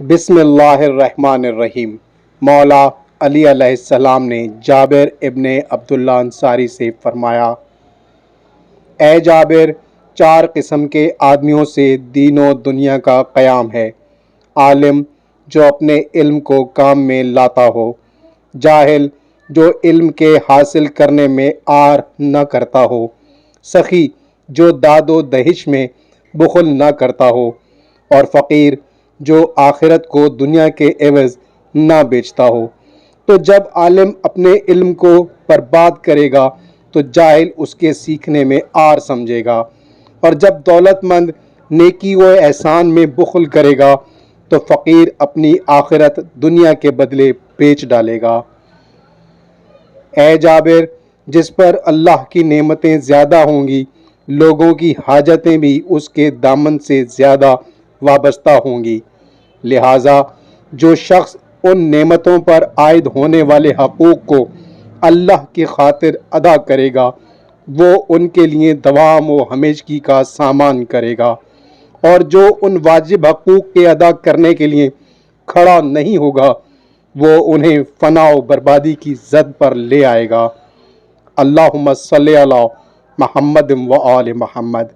بسم اللہ الرحمن الرحیم۔ مولا علی علیہ السلام نے جابر ابن عبداللہ انصاری سے فرمایا، اے جابر، 4 قسم کے آدمیوں سے دین و دنیا کا قیام ہے: عالم جو اپنے علم کو کام میں لاتا ہو، جاہل جو علم کے حاصل کرنے میں آر نہ کرتا ہو، سخی جو داد و دہش میں بخل نہ کرتا ہو، اور فقیر جو آخرت کو دنیا کے عوض نہ بیچتا ہو۔ تو جب عالم اپنے علم کو برباد کرے گا تو جاہل اس کے سیکھنے میں آر سمجھے گا، اور جب دولت مند نیکی و احسان میں بخل کرے گا تو فقیر اپنی آخرت دنیا کے بدلے بیچ ڈالے گا۔ اے جابر، جس پر اللہ کی نعمتیں زیادہ ہوں گی، لوگوں کی حاجتیں بھی اس کے دامن سے زیادہ وابستہ ہوں گی، لہٰذا جو شخص ان نعمتوں پر عائد ہونے والے حقوق کو اللہ کی خاطر ادا کرے گا، وہ ان کے لیے دوام و ہمیشگی کا سامان کرے گا، اور جو ان واجب حقوق کے ادا کرنے کے لیے کھڑا نہیں ہوگا وہ انہیں فنا و بربادی کی زد پر لے آئے گا۔ اللہم صلی علی محمد و آل محمد۔